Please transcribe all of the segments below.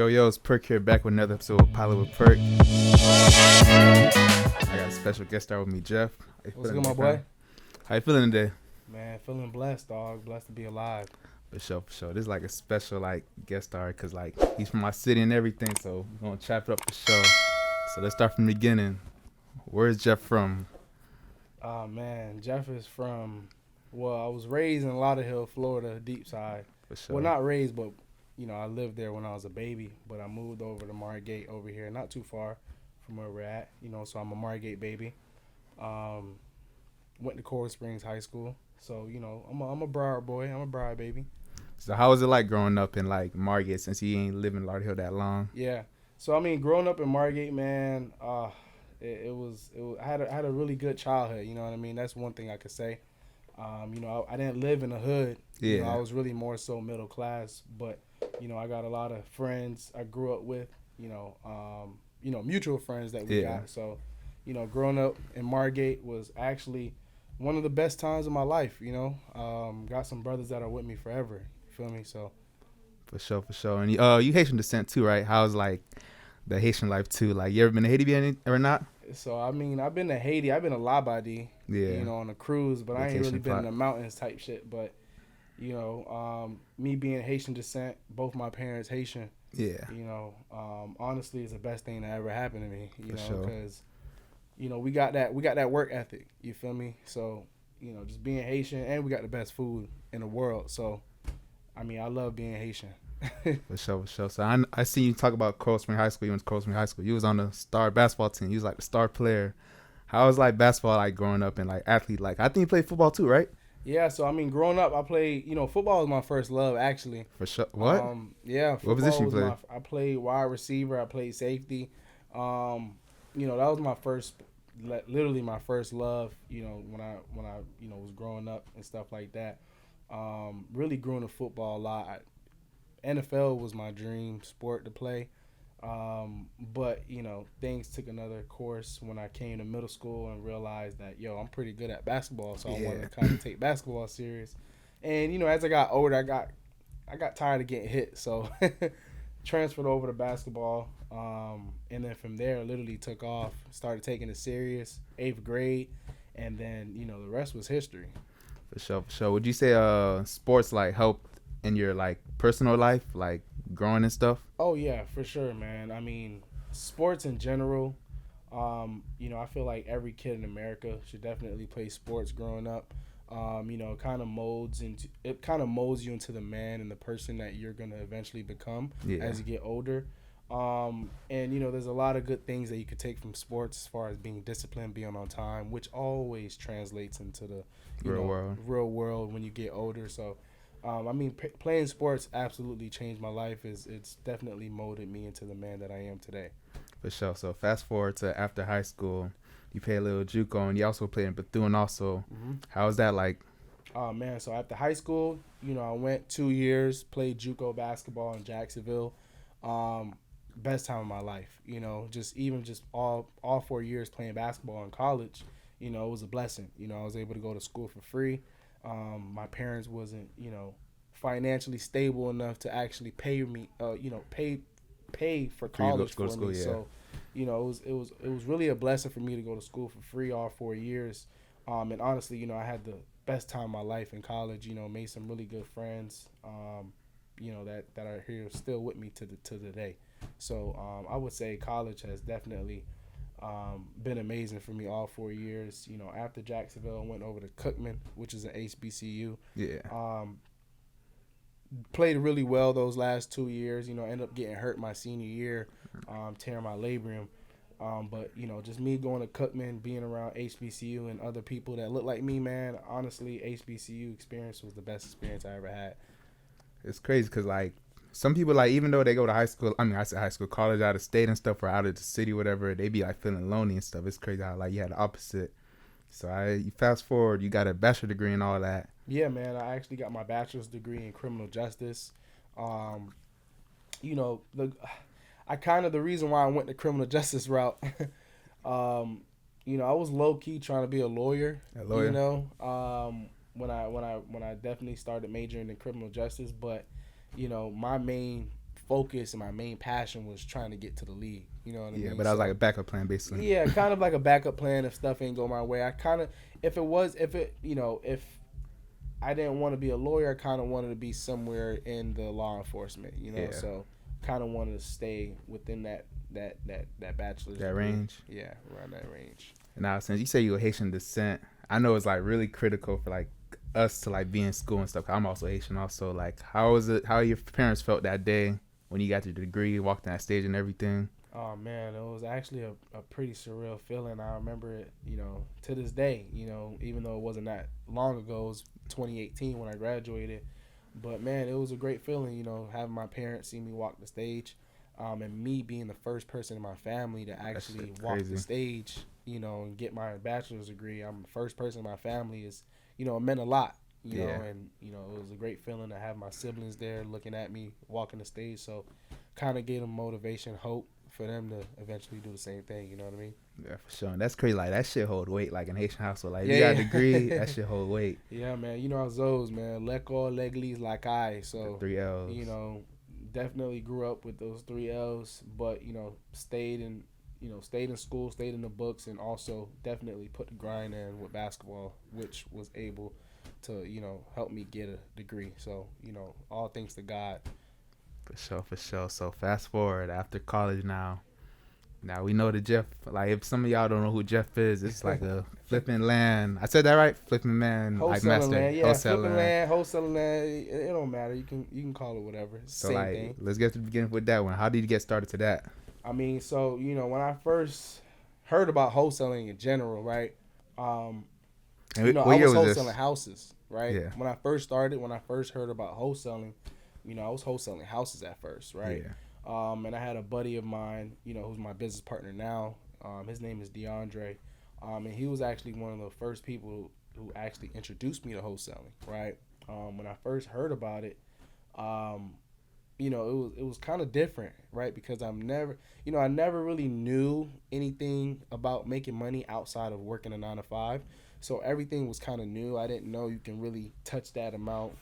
Yo, it's Perk here, back with another episode of Pilot with Perk. I got a special guest star with me, Jeff. What's good, my boy? How you feeling today? Man, feeling blessed, dog. Blessed to be alive. For sure. This is like a special guest star because he's from my city and everything, so we're gonna chop it up for sure. So let's start from the beginning. Where's Jeff from? Man, Jeff is from. Well, I was raised in Lauderhill, Florida, deep side. For sure. Well, not raised, but I lived there when I was a baby. But I moved over to Margate over here, not too far from where we're at. So I'm a Margate baby. Went to Coral Springs High School. So I'm a Broward boy. I'm a Broward baby. So how was it like growing up in Margate since you ain't living in Lauderhill that long? Yeah. So growing up in Margate, man, it was I had a really good childhood. You know what I mean? That's one thing I could say. I didn't live in the hood. Yeah. I was really more so middle class, but I got a lot of friends I grew up with. Mutual friends that we got. So, growing up in Margate was actually one of the best times of my life. Got some brothers that are with me forever. You feel me? So. For sure. And you Haitian descent too, right? How's the Haitian life too? You ever been to Haiti or not? So I've been to Haiti. I've been to Labadie. Yeah. On a cruise, but I ain't really been plot. in the mountains type shit. But me being Haitian descent, both my parents Haitian. Yeah. Honestly, it's the best thing that ever happened to me. Because sure. we got that work ethic. You feel me? So just being Haitian, and we got the best food in the world. So I love being Haitian. For sure. So I see you talk about Coral Spring High School. You went to Coral Spring High School. You was on the star basketball team. You was the star player. How was basketball growing up and athlete? I think you played football too, right? Yeah. So growing up, I played. Football was my first love, actually. For sure. What? Yeah. What position you played? I played wide receiver. I played safety. That was my first, literally my first love. When I was growing up and stuff like that. Really grew into football a lot. NFL was my dream sport to play. But things took another course when I came to middle school and realized that, I'm pretty good at basketball. So I wanted to kind of take basketball serious. And, as I got older, I got tired of getting hit. So transferred over to basketball. And then from there, literally took off, started taking it serious, 8th grade. And then, the rest was history. For sure. Would you say sports helped in your personal life, growing and stuff? Oh yeah, for sure, man. Sports in general, I feel like every kid in America should definitely play sports growing up. It kind of molds you into the man and the person that you're gonna eventually become as you get older. And there's a lot of good things that you could take from sports as far as being disciplined, being on time, which always translates into the real world when you get older. So playing sports absolutely changed my life. It's definitely molded me into the man that I am today. For sure. So fast forward to after high school, you played a little JUCO, and you also played in Bethune also. Mm-hmm. How was that like? Oh, man. So after high school, I went 2 years, played JUCO basketball in Jacksonville. Best time of my life. Just all 4 years playing basketball in college, it was a blessing. I was able to go to school for free. My parents wasn't, financially stable enough to actually pay me, pay for college for school, me. Yeah. So, it was really a blessing for me to go to school for free all 4 years. And honestly, I had the best time of my life in college. Made some really good friends. That are here still with me to the day. So I would say college has definitely been amazing for me all 4 years. After Jacksonville, I went over to Cookman, which is an HBCU. Yeah. Played really well those last 2 years. Ended up getting hurt my senior year, tearing my labrum. But just me going to Cookman, being around HBCU and other people that look like me, man. Honestly, HBCU experience was the best experience I ever had. It's crazy because some people even though they go to high school, I said high school, college out of state and stuff, or out of the city, whatever, they be feeling lonely and stuff. It's crazy how you had the opposite. So you fast forward, you got a bachelor degree and all that. Yeah, man. I actually got my bachelor's degree in criminal justice. The reason why I went the criminal justice route. I was low key trying to be a lawyer. When I definitely started majoring in criminal justice, but my main focus and my main passion was trying to get to the league. You know what I Yeah, mean? but that was like a backup plan, basically. Yeah, kind of like a backup plan if stuff ain't go my way. I kind of, if I didn't want to be a lawyer, I kind of wanted to be somewhere in the law enforcement, Yeah, so kind of wanted to stay within that bachelor's that degree. range. Yeah, around that range. Now, since you say you're Haitian descent, I know it's like really critical for like us to like be in school and stuff. 'Cause I'm also Haitian, also. Like, how was it? How your parents felt that day when you got your degree, walked on that stage and everything? Oh man, it was actually a pretty surreal feeling. I remember it, to this day. Even though it wasn't that long ago, it was 2018 when I graduated. But man, it was a great feeling, having my parents see me walk the stage, and me being the first person in my family to actually walk the stage, and get my bachelor's degree. I'm the first person in my family. It meant a lot, and it was a great feeling to have my siblings there looking at me walking the stage. So, kind of gave them motivation, hope for them to eventually do the same thing. You know what I mean? Yeah, for sure. And that's crazy. Like, that shit hold weight. Like in Haitian household, like you got a degree, that shit hold weight. Yeah, man. You know how those, man. Leko, Leglis, like I. So The 3 L's. Definitely grew up with those 3 L's, but stayed in school, stayed in the books, and also definitely put the grind in with basketball, which was able to help me get a degree. So all thanks to God. For sure, for sure. So fast forward after college now. Now we know the Jeff. Like, if some of y'all don't know who Jeff is, it's like a flipping land. I said that right? Flipping land, like Wholesaling master. land, yeah, flipping land, wholesaling land. It don't matter. You can call it whatever. It's So same like, thing. let's get to the beginning with that one. How did you get started to that? I mean, so when I first heard about wholesaling in general, right? I was wholesaling houses, right? Yeah. When I first heard about wholesaling, I was wholesaling houses at first, right? Yeah. And I had a buddy of mine, who's my business partner now. His name is DeAndre, and he was actually one of the first people who actually introduced me to wholesaling, right? When I first heard about it, it was kind of different, right? Because I never really knew anything about making money outside of working a 9 to 5. So everything was kind of new. I didn't know you can really touch that amount,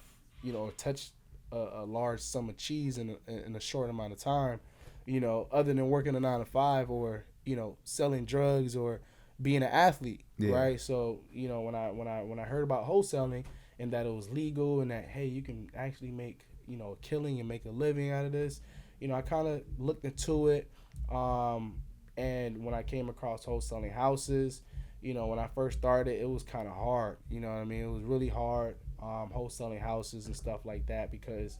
or touch a large sum of cheese in a short amount of time, other than working a 9 to 5 or selling drugs or being an athlete, right? So when I heard about wholesaling and that it was legal and that hey, you can actually make a killing and make a living out of this, I kind of looked into it, and when I came across wholesaling houses, when I first started, it was kind of hard. You know what I mean? It was really hard. Wholesaling houses and stuff like that because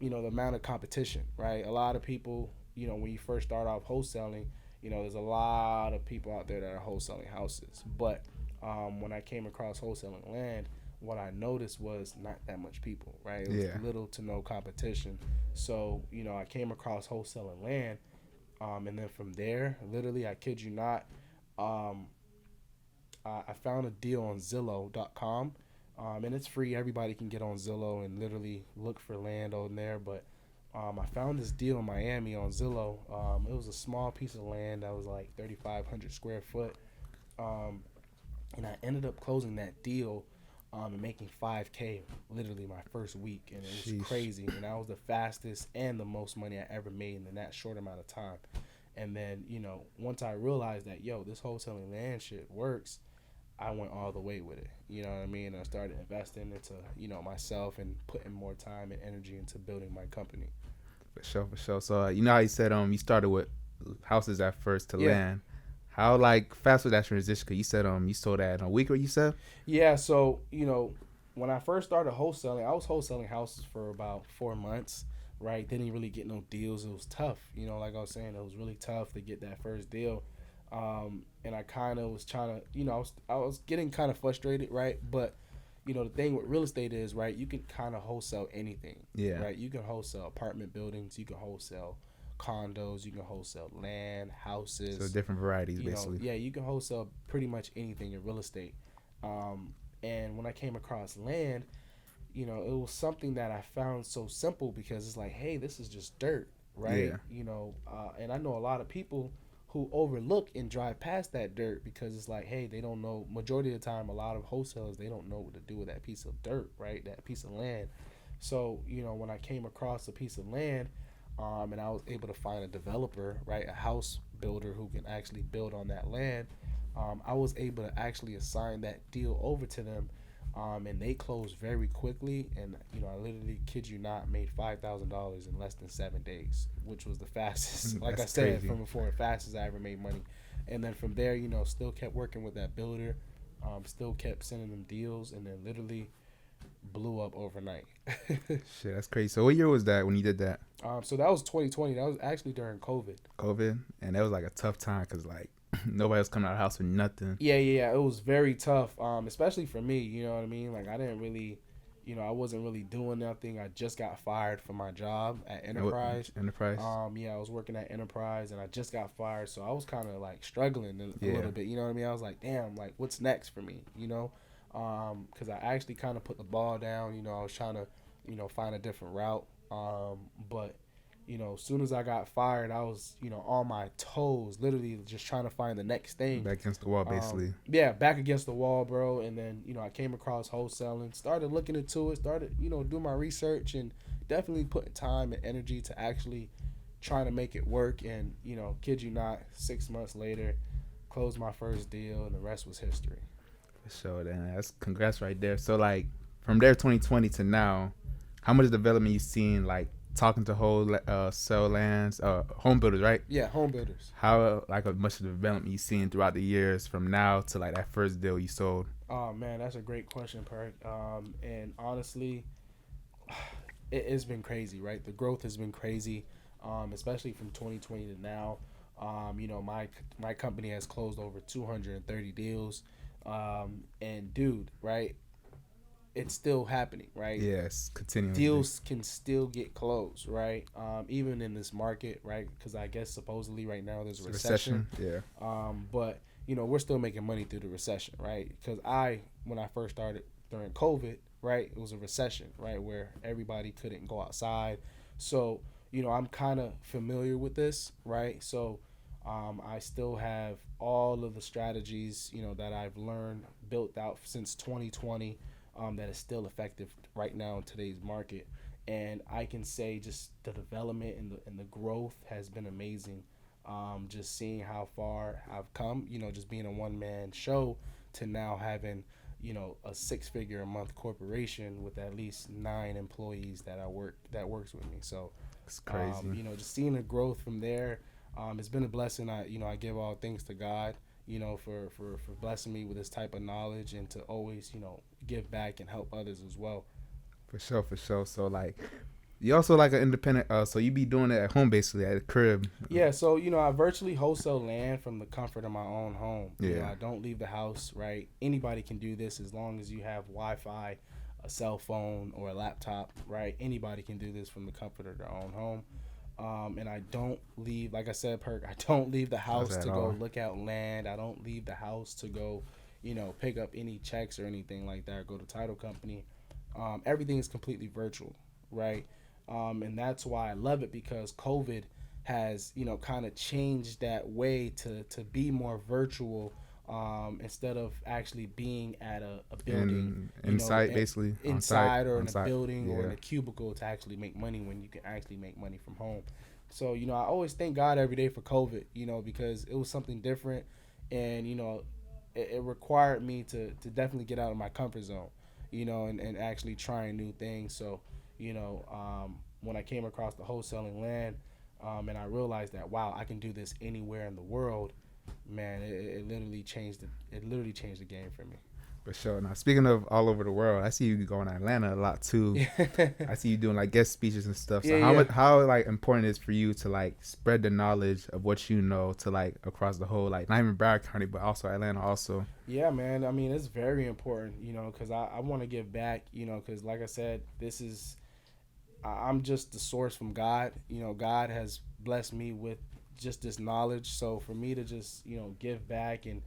the amount of competition, right? A lot of people, when you first start off wholesaling, there's a lot of people out there that are wholesaling houses. But when I came across wholesaling land, what I noticed was not that much people, right? It was little to no competition. So I came across wholesaling land, and then from there, literally, I kid you not, I found a deal on Zillow.com. And it's free. Everybody can get on Zillow and literally look for land on there. But I found this deal in Miami on Zillow. It was a small piece of land that was like 3,500 square foot. And I ended up closing that deal and making $5K literally my first week. And it was crazy. And that was the fastest and the most money I ever made in that short amount of time. And then, once I realized that, this wholesaling land shit works, I went all the way with it. You know what I mean? I started investing into, myself and putting more time and energy into building my company. For sure, for sure. So, how you said you started with houses at first to land. How, fast was that transition? Because you said you sold that in a week, what you said? Yeah, so, when I first started wholesaling, I was wholesaling houses for about 4 months, right? Didn't really get no deals. It was tough. Like I was saying, it was really tough to get that first deal. And I kind of was trying to, I was getting kind of frustrated, right? But, the thing with real estate is, right, you can kind of wholesale anything, right? You can wholesale apartment buildings, you can wholesale condos, you can wholesale land, houses. So different varieties, basically. Yeah, you can wholesale pretty much anything in real estate. And when I came across land, it was something that I found so simple because it's like, hey, this is just dirt, right? And I know a lot of people who overlook and drive past that dirt because it's like, hey, they don't know. Majority of the time, a lot of wholesalers, they don't know what to do with that piece of dirt, right? That piece of land. So, when I came across a piece of land, and I was able to find a developer, right, a house builder who can actually build on that land. I was able to actually assign that deal over to them, and they closed very quickly. And I literally kid you not, made $5,000 in less than 7 days, which was the fastest. Like I That's said crazy. from before, fastest I ever made money. And then from there, still kept working with that builder, still kept sending them deals, and then literally blew up overnight. Shit, that's crazy. So what year was that when you did that? So that was 2020. That was actually during COVID. COVID, and that was like a tough time because like nobody was coming out of the house with nothing. Yeah. It was very tough, especially for me. You know what I mean? Like I didn't really, I wasn't really doing nothing. I just got fired from my job at Enterprise. Enterprise. Yeah, I was working at Enterprise, and I just got fired, so I was kind of like struggling a Yeah. little bit. You know what I mean? I was like, damn, like what's next for me? Because I actually kind of put the ball down. I was trying to, find a different route. But as soon as I got fired, I was, on my toes, literally just trying to find the next thing. Back against the wall, basically. Yeah, back against the wall, bro. And then, I came across wholesaling, started looking into it, started, doing my research, and definitely putting time and energy to actually trying to make it work. And, kid you not, 6 months later, closed my first deal, and the rest was history. For sure, then that's congrats right there. So like from there 2020 to now, how much development you seen like talking to whole sell lands, home builders, right? Yeah, home builders. How like much development you seen throughout the years from now to like that first deal you sold? Oh man, that's a great question, Perk. And honestly, it's been crazy, right? The growth has been crazy, especially from 2020 to now. My company has closed over 230 deals, and dude, right? It's still happening, right? Yes, continuing. Deals can still get closed, right? Even in this market, right? Because I guess supposedly right now there's a recession. Yeah. But we're still making money through the recession, right? Because when I first started during COVID, right, it was a recession, right, where everybody couldn't go outside. So I'm kind of familiar with this, right? So I still have all of the strategies, that I've learned, built out since 2020. That is still effective right now in today's market, and I can say just the development and the growth has been amazing. Just seeing how far I've come, just being a one man show to now having, a 6-figure a month corporation with at least 9 employees that works with me. So it's crazy. just seeing the growth from there, it's been a blessing. I give all things to God, for blessing me with this type of knowledge and to always, give back and help others as well. For sure, for sure. So like, you also like an independent. So you be doing it at home, basically at the crib. Yeah. So I virtually wholesale land from the comfort of my own home. Yeah. I don't leave the house. Right. Anybody can do this as long as you have Wi-Fi, a cell phone, or a laptop. Right. Anybody can do this from the comfort of their own home. And I don't leave, like I said, Perk, I don't leave the house to go look at land. I don't leave the house to go, pick up any checks or anything like that, or go to title company. Everything is completely virtual, right? And that's why I love it, because COVID has, kind of changed that way to be more virtual, instead of actually being at a building. Inside, basically. Inside or in on-site, a building, yeah. or in a cubicle to actually make money when you can actually make money from home. So, I always thank God every day for COVID, because it was something different, and, it required me to definitely get out of my comfort zone, and actually trying new things. So, when I came across the wholesaling land, and I realized that, wow, I can do this anywhere in the world, man, it literally changed the game for me. For sure. Now, speaking of all over the world, I see you going to Atlanta a lot too. I see you doing like guest speeches and stuff. So how like important is for you to like spread the knowledge of what you know to like across the whole, like not even Broward County, but also Atlanta also? Yeah, man. I mean, it's very important, because I want to give back, because like I said, I'm just the source from God. God has blessed me with just this knowledge. So for me to just, give back and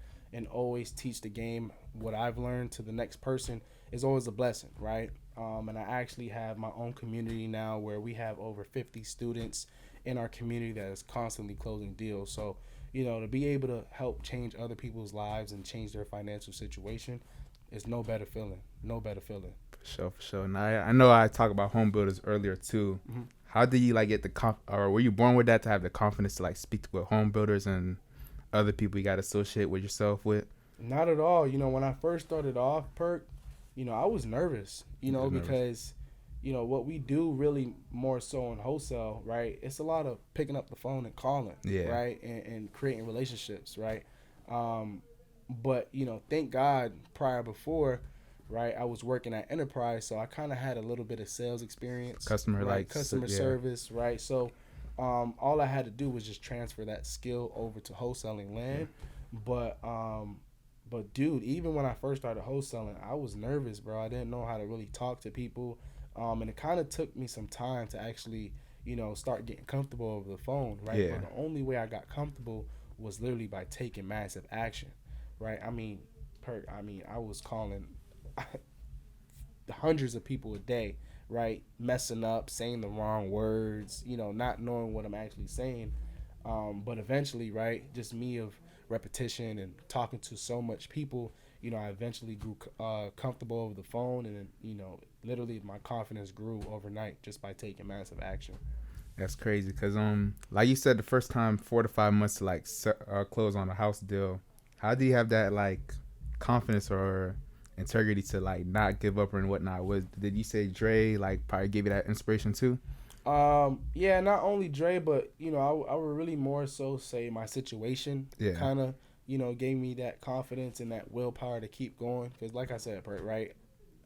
always teach the game what I've learned to the next person is always a blessing, right? And I actually have my own community now where we have over 50 students in our community that is constantly closing deals. So, to be able to help change other people's lives and change their financial situation is no better feeling. No better feeling. For sure. Now, I know I talked about home builders earlier too. Mm-hmm. how did you like get or were you born with that to have the confidence to like speak with home builders and other people you got to associate with yourself with? Not at all. When I first started off, Perk, I was nervous, Just nervous. because, what we do really more so in wholesale, right? It's a lot of picking up the phone and calling, Yeah. right? And creating relationships, right? Um, but, thank God prior before, right, I was working at Enterprise, so I kind of had a little bit of sales experience, Customer right? like Customer yeah. service, right? So all I had to do was just transfer that skill over to wholesaling land. But but dude, even when I first started wholesaling, I was nervous, bro. I didn't know how to really talk to people, and it kind of took me some time to actually, start getting comfortable over the phone, right? Yeah. But the only way I got comfortable was literally by taking massive action, right? I mean, I was calling hundreds of people a day, right? Messing up, saying the wrong words, not knowing what I'm actually saying. But eventually, right, just me of repetition and talking to so much people, I eventually grew comfortable over the phone, and then, literally my confidence grew overnight just by taking massive action. That's crazy because like you said, the first time 4 to 5 months to like close on a house deal. How do you have that like confidence or integrity to like not give up or and whatnot? Was did you say Dre like probably gave you that inspiration too? Yeah, not only Dre, but I would really more so say my situation Yeah. kind of, gave me that confidence and that willpower to keep going. Because, like I said, right,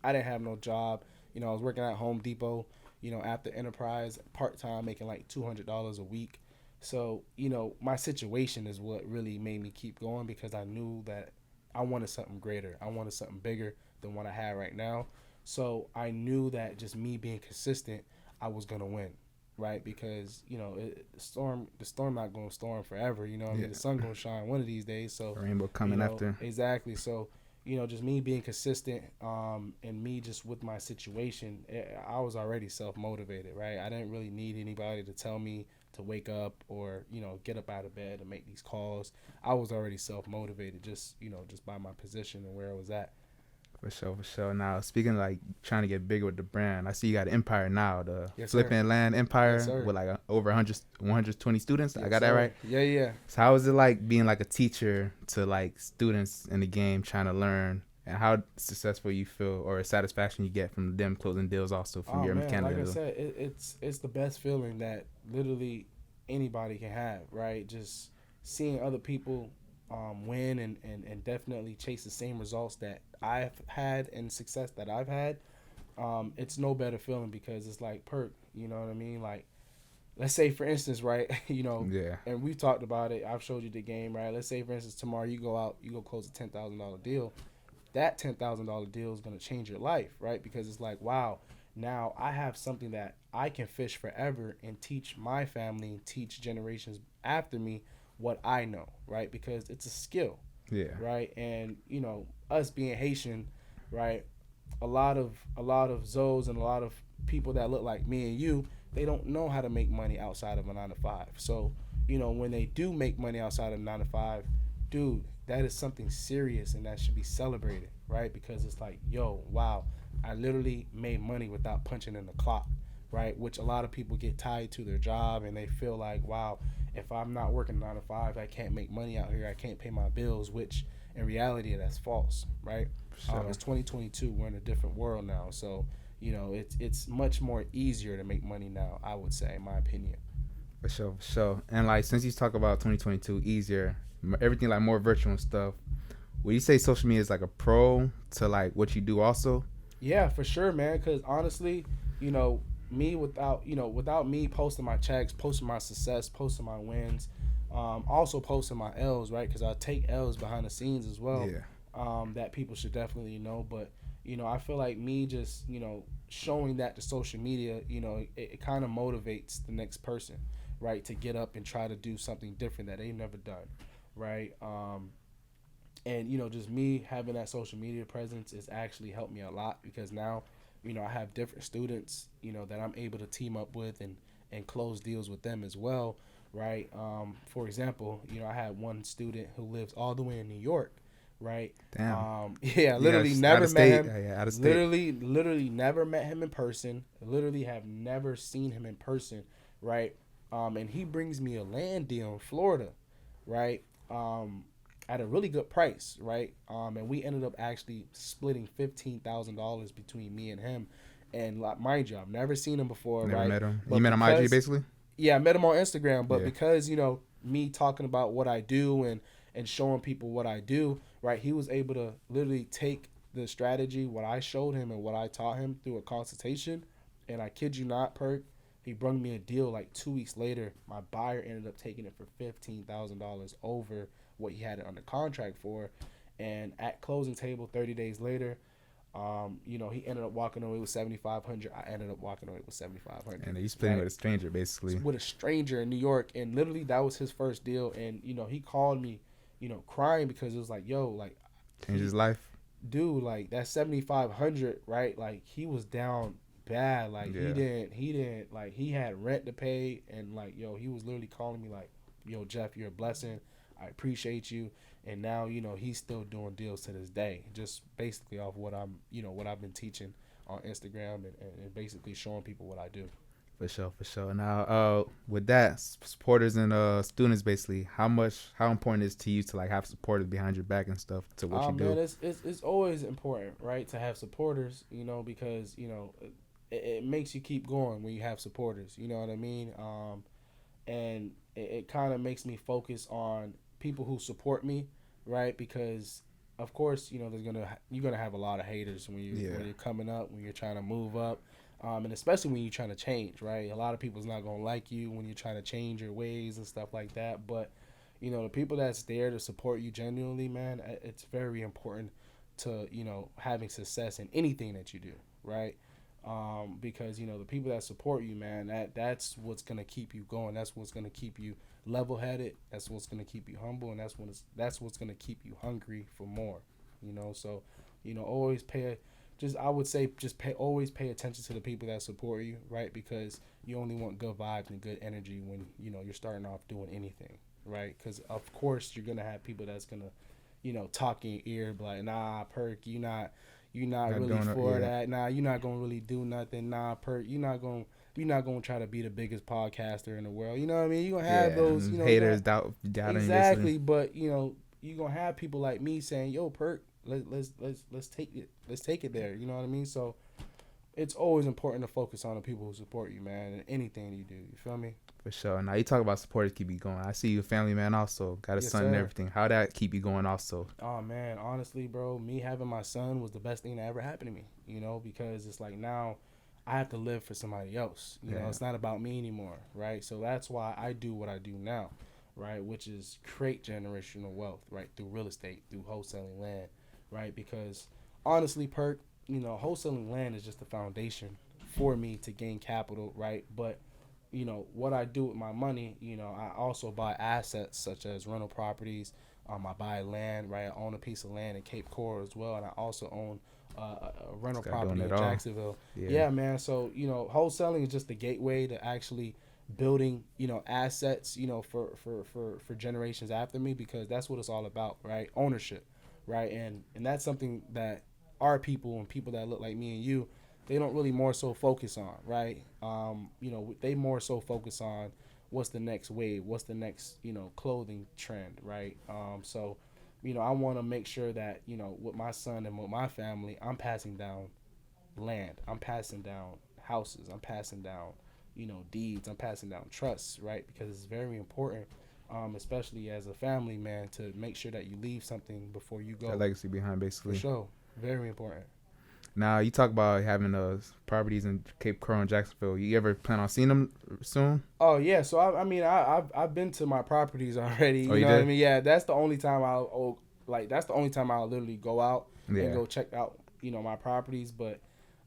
I didn't have no job. I was working at Home Depot, after Enterprise, part time, making like $200 a week. So, my situation is what really made me keep going, because I knew that I wanted something greater. I wanted something bigger than what I had right now. So I knew that just me being consistent, I was gonna win, right? Because the storm not gonna storm forever. You know what I Yeah. mean? The sun gonna shine one of these days. So, A rainbow coming after. exactly. So, just me being consistent, and me just with my situation, I was already self motivated, right? I didn't really need anybody to tell me to wake up or get up out of bed and make these calls. I was already self motivated, just by my position and where I was at. For sure, for sure. Now, speaking of like trying to get bigger with the brand, I see you got Empire now, the Yes, sir. Flipping Land Yes, Empire sir. with like over 120 students. I Yes, got that sir. right? Yeah, yeah. So, how is it like being like a teacher to like students in the game trying to learn? And how successful you feel or satisfaction you get from them closing deals also from Oh your man, like I mechanical? said, it's the best feeling that literally anybody can have, right? Just seeing other people win and definitely chase the same results that I've had and success that I've had. It's no better feeling, because it's like perk. You know what I mean? Like, let's say for instance, right? Yeah. And we've talked about it. I've showed you the game, right? Let's say for instance tomorrow you go out, you go close a $10,000 deal. That $10,000 deal is going to change your life, right? Because it's like, wow, now I have something that I can fish forever and teach my family and teach generations after me what I know, right? Because it's a skill, Yeah. right? And us being Haitian, right? A lot of Zoes and a lot of people that look like me and you, they don't know how to make money outside of a 9 to 5. So when they do make money outside of 9 to 5, dude, that is something serious and that should be celebrated, right? Because it's like, yo, wow, I literally made money without punching in the clock, right? Which a lot of people get tied to their job and they feel like, wow, if I'm not working 9 to 5, I can't make money out here. I can't pay my bills, which in reality, that's false, right? Sure. It's 2022. We're in a different world now. So, it's much more easier to make money now, I would say, in my opinion. For sure, for sure. And like since you talk about 2022 easier, everything like more virtual and stuff, would you say social media is like a pro to like what you do also? Yeah, for sure, man. Because honestly, you know, without me posting my checks, posting my success, posting my wins, also posting my L's, right? Because I take L's behind the scenes as well. Yeah. That people should definitely know. But I feel like me just showing that to social media, it kind of motivates the next person, right, to get up and try to do something different that they've never done, right? And just me having that social media presence has actually helped me a lot, because now I have different students that I'm able to team up with and close deals with them as well, right? For example, I had one student who lives all the way in New York, right? Damn. Yeah, Yeah, literally out never of met state. him. Yeah, out of state. Literally never met him in person. Literally have never seen him in person, right? And he brings me a land deal in Florida, right? At a really good price, right? And we ended up actually splitting $15,000 between me and him. And like, mind you, I've never seen him before, Never right? met him. You But met him IG because basically. yeah, I met him on Instagram, but Yeah. because me talking about what I do and showing people what I do, right? He was able to literally take the strategy what I showed him and what I taught him through a consultation, and I kid you not, Perk, he brought me a deal like 2 weeks later. My buyer ended up taking it for $15,000 over what he had it under contract for, and at closing table 30 days later, he ended up walking away with 7,500. I ended up walking away with 7,500. And he's playing Right, with a stranger basically. with a stranger in New York, and literally that was his first deal. And he called me, crying because it was like, yo, like, Changed his life. dude, like that 7,500, right? Like he was down bad. Like Yeah. he didn't like he had rent to pay, and like yo, he was literally calling me like, yo, Jeff, you're a blessing. I appreciate you. And now he's still doing deals to this day, just basically off what I've been teaching on Instagram and basically showing people what I do. For sure, for sure. Now, with that, supporters and students, basically, how important is it to you to like have supporters behind your back and stuff to what you Man, do? it's always important, right, to have supporters, because it makes you keep going when you have supporters. You know what I mean? And it kind of makes me focus on people who support me, right? Because of course, you're gonna have a lot of haters when you're coming up, when you're trying to move up, and especially when you're trying to change, right? A lot of people's not gonna like you when you're trying to change your ways and stuff like that. But the people that's there to support you genuinely, man, it's very important to having success in anything that you do, right? Because the people that support you, man, that's what's gonna keep you going. That's what's gonna keep you level headed. That's what's gonna keep you humble, and that's what's gonna keep you hungry for more. So always I would say always pay attention to the people that support you, right? Because you only want good vibes and good energy when you're starting off doing anything, right? Because of course you're gonna have people that's gonna talk in your ear, be like, nah, Perk, you're not Not really doing it, for yeah. that. Nah, you're not gonna really do nothing. Nah, Perk, you're not gonna try to be the biggest podcaster in the world. You know what I mean? You're gonna have Yeah, those, and you got haters doubting you basically. exactly, but you're gonna have people like me saying, "Yo, Perk, let's take it there." You know what I mean? So it's always important to focus on the people who support you, man, in anything you do. You feel me? For sure. Now you talk about supporters keep you going. I see you a family man also. Got a Yes, son and sir. everything. How that keep you going also? Oh man, honestly, bro, me having my son was the best thing that ever happened to me. Because it's like now I have to live for somebody else. Yeah. It's not about me anymore, right? So that's why I do what I do now, right? Which is create generational wealth, right? Through real estate, through wholesaling land, right? Because honestly, Perk, wholesaling land is just the foundation for me to gain capital, right? But what I do with my money, I also buy assets such as rental properties. I buy land, right? I own a piece of land in Cape Coral as well, and I also own a rental Start doing property it in all. Jacksonville. Yeah. Yeah, man. So wholesaling is just the gateway to actually building assets for generations after me, because that's what it's all about, right? Ownership, right? And that's something that our people and people that look like me and you, they don't really more so focus on, right? They more so focus on what's the next wave, what's the next clothing trend, right? I want to make sure that with my son and with my family, I'm passing down land, I'm passing down houses, I'm passing down deeds, I'm passing down trusts, right? Because it's very important, especially as a family man, to make sure that you leave something before you That go. legacy behind For basically. sure, very important. Now you talk about having properties in Cape Coral and Jacksonville. You ever plan on seeing them soon? Oh yeah, so I mean I've been to my properties already. Oh, You you know what I did? mean? Yeah, that's the only time that's the only time I'll literally go out and Yeah. go check out my properties. But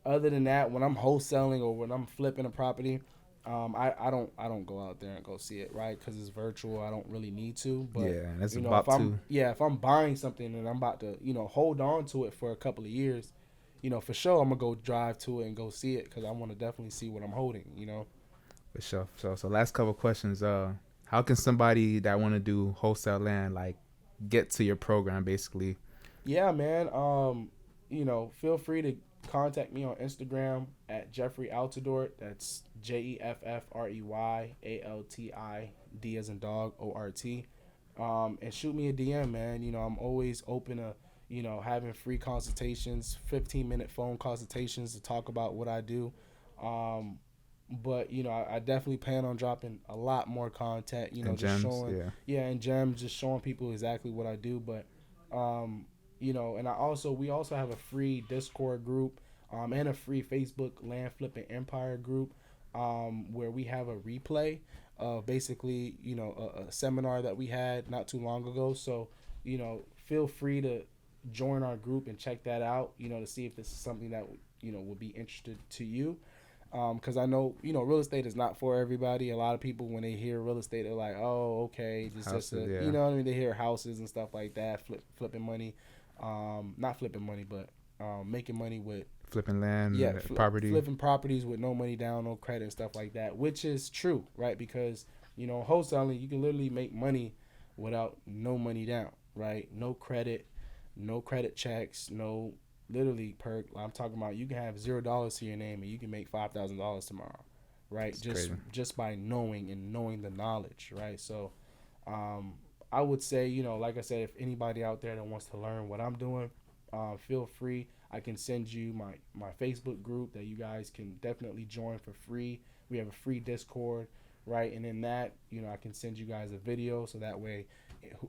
other than that, when I'm wholesaling or when I'm flipping a property, I don't go out there and go see it, right? Because it's virtual. I don't really need to. But Yeah, that's if about I'm to. yeah if I'm buying something and I'm about to hold on to it for a couple of years, for sure I'm gonna go drive to it and go see it because I want to definitely see what I'm holding. For sure. So last couple questions. How can somebody that want to do wholesale land like get to your program basically? Yeah, man. Feel free to contact me on Instagram at Jeffrey Altidort. That's JEFFREYALTID as in dog ORT. And shoot me a DM, man. I'm always open to having free consultations, 15-minute phone consultations to talk about what I do. Um, but I definitely plan on dropping a lot more content. And Just gems, showing, yeah. yeah, and gems, just showing people exactly what I do. But um, and we also have a free Discord group, and a free Facebook Land Flipping Empire group, where we have a replay of basically a seminar that we had not too long ago. So feel free to join our group and check that out. To see if this is something that will be interested to you. Because I know real estate is not for everybody. A lot of people, when they hear real estate, they're like, oh, okay, it's just Houses, a, yeah. what I mean. They hear houses and stuff like that, flipping money, not flipping money, but making money with Flipping land, property. flipping properties with no money down, no credit, and stuff like that, which is true, right? Because wholesaling, you can literally make money without no money down, right? No credit checks, no literally perk. I'm talking about you can have $0 to your name and you can make $5,000 tomorrow, right? It's just crazy. just by knowing the knowledge, right? So, I would say like I said, if anybody out there that wants to learn what I'm doing, feel free. I can send you my Facebook group that you guys can definitely join for free. We have a free Discord, right? And in that, I can send you guys a video so that way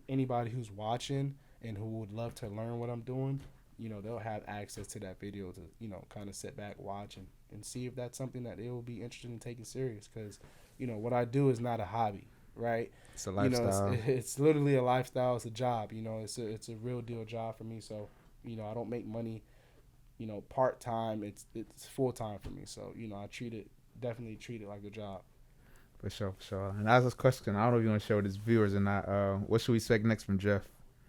anybody who's watching and who would love to learn what I'm doing, they'll have access to that video to, kind of sit back, watch, and see if that's something that they will be interested in taking serious. Because, what I do is not a hobby, right? It's a lifestyle. It's literally a lifestyle. It's a job. It's a real deal job for me. So, I don't make money, part time. It's full time for me. So, I definitely treat it like a job. For sure, for sure. And that's a question. I don't know if you want to share with his viewers or not. What should we expect next from Jeff?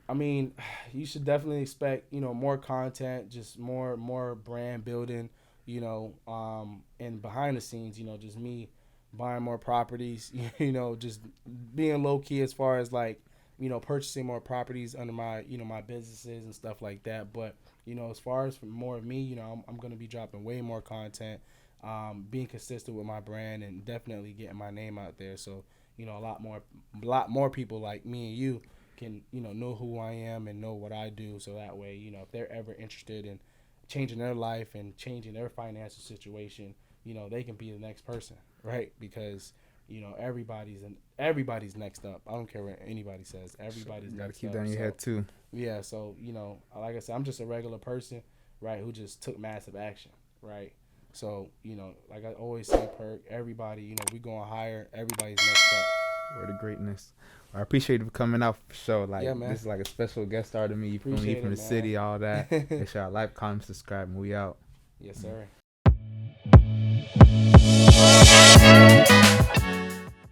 I mean, you should definitely expect, more content, just more brand building, and behind the scenes, just me buying more properties, just being low key as far as like, purchasing more properties under my, my businesses and stuff like that. But, as far as for more of me, I'm going to be dropping way more content, being consistent with my brand and definitely getting my name out there. So, a lot more people like me and you can know who I am and know what I do, so that way if they're ever interested in changing their life and changing their financial situation, they can be the next person, right? Because everybody's next up. I don't care what anybody says. Everybody's You gotta next keep up. that in your head too. Yeah, so like I said, I'm just a regular person, right, who just took massive action, right? So like I always say, Perk, everybody, we going higher. Everybody's next up. Word of greatness. I appreciate you for coming out for sure. Like, Yeah, man. this is like a special guest star to me. You from Appreciate the it, man. city, all that. Make sure I like, comment, subscribe, and we out. Yes, sir.